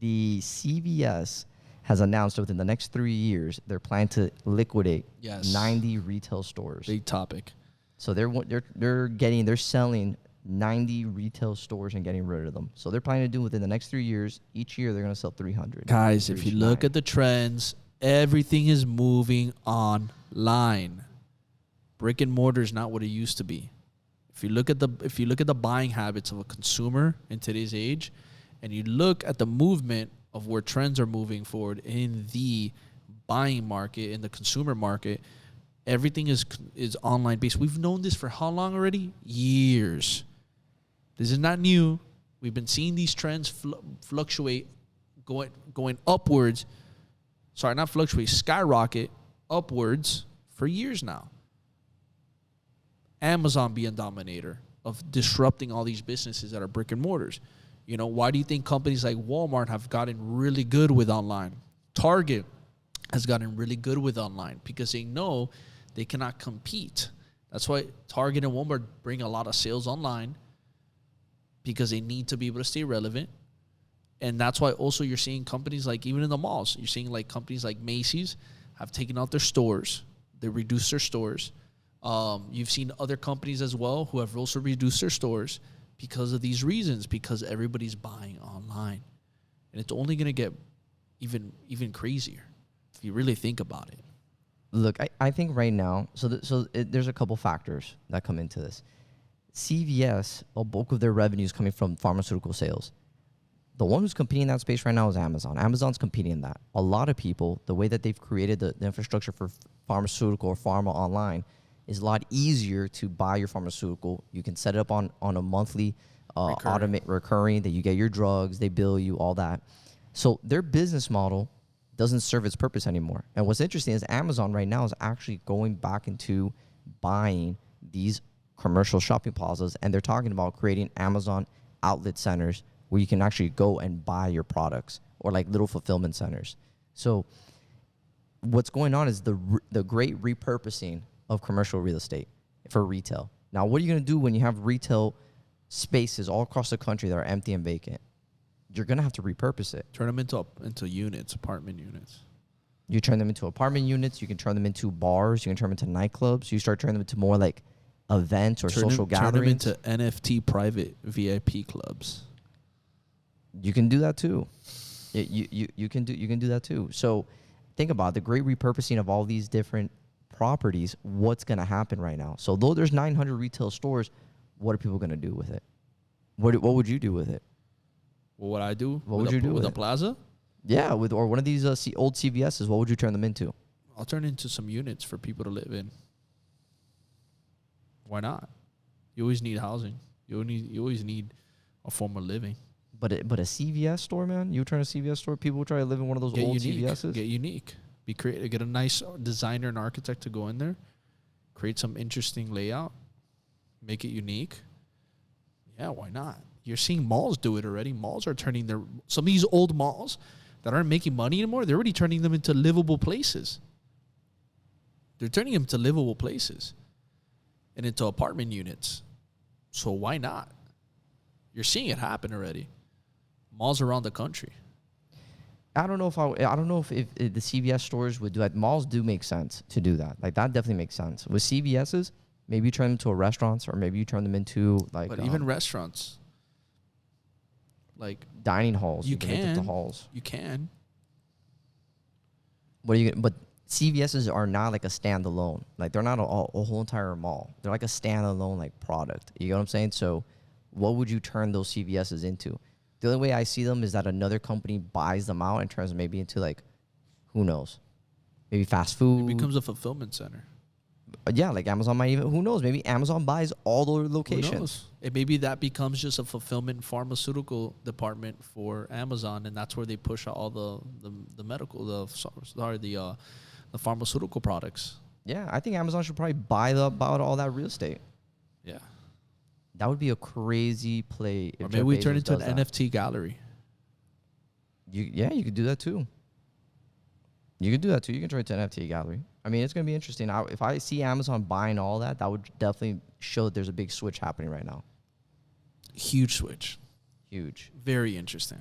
The CVS has announced within the next 3 years they're planning to liquidate 90 retail stores. Big topic. So they're selling 90 retail stores and getting rid of them. So they're planning to do within the next 3 years. Each year they're going to sell 300. Guys, if you look at the trends, everything is moving online. Brick and mortar is not what it used to be. If you look at the buying habits of a consumer in today's age, and you look at the movement of where trends are moving forward in the buying market, in the consumer market, everything is online based. We've known this for how long already? Years. This is not new. We've been seeing these trends fluctuate, going upwards. Sorry, not fluctuate, skyrocket upwards for years now. Amazon being dominator of disrupting all these businesses that are brick and mortars. You know, why do you think companies like Walmart have gotten really good with online? Target has gotten really good with online because they know they cannot compete. That's why Target and Walmart bring a lot of sales online because they need to be able to stay relevant. And that's why also you're seeing companies like, even in the malls, you're seeing like companies like Macy's have taken out their stores. They reduced their stores. You've seen other companies as well who have also reduced their stores because of these reasons, because everybody's buying online. And it's only going to get even crazier if you really think about it. Look, I think right now, there's a couple factors that come into this. CVS, a bulk of their revenue is coming from pharmaceutical sales. The one who's competing in that space right now is Amazon. Amazon's competing in that. A lot of people, the way that they've created the infrastructure for pharmaceutical or pharma online is a lot easier to buy your pharmaceutical. You can set it up on a monthly recurring that you get your drugs, they bill you, all that. So their business model doesn't serve its purpose anymore. And what's interesting is Amazon right now is actually going back into buying these commercial shopping plazas, and they're talking about creating Amazon outlet centers where you can actually go and buy your products, or like little fulfillment centers. So what's going on is the great repurposing of commercial real estate for retail. Now, what are you going to do when you have retail spaces all across the country that are empty and vacant? You're going to have to repurpose it. Turn them into units, apartment units. You turn them into apartment units. You can turn them into bars. You can turn them into nightclubs. You start turning them into more like events or social gatherings. Turn them into NFT private VIP clubs. You can do that too. You can do that too. So think about the great repurposing of all these different properties. What's going to happen right now? So though there's 900 retail stores, what are people going to do with it? What would you do with it? What would I do? What would you do with with a plaza? Yeah, or one of these old CVSs. What would you turn them into? I'll turn it into some units for people to live in. Why not? You always need housing. You always need a form of living. But a CVS store, man, you turn a CVS store, people will try to live in one of those old CVSs. Get unique. Be creative. Get a nice designer and architect to go in there. Create some interesting layout. Make it unique. Yeah, why not? You're seeing malls do it already. Malls are turning some of these old malls that aren't making money anymore, they're already turning them into livable places. They're turning them to livable places and into apartment units. So why not? You're seeing it happen already. Malls around the country. I don't know if the CVS stores would do that. Malls do make sense to do that. Like that definitely makes sense. With CVSs, maybe you turn them into a restaurants, or maybe you turn them into like. But even restaurants, like dining halls, you can the halls. You can. But CVSs are not like a standalone. Like they're not a whole entire mall. They're like a standalone like product. You know what I'm saying? So, what would you turn those CVSs into? The only way I see them is that another company buys them out and turns them maybe into like, who knows, maybe fast food. It becomes a fulfillment center. Yeah, like Amazon might even, who knows, maybe Amazon buys all the locations. Who knows? And maybe that becomes just a fulfillment pharmaceutical department for Amazon, and that's where they push out all the pharmaceutical products. Yeah, I think Amazon should probably buy all that real estate. Yeah. That would be a crazy play. Or maybe we turn into an NFT gallery. You could do that too. You could do that too. You can turn it to an NFT gallery. I mean, it's going to be interesting. If I see Amazon buying all that, that would definitely show that there's a big switch happening right now. Huge switch. Huge. Very interesting.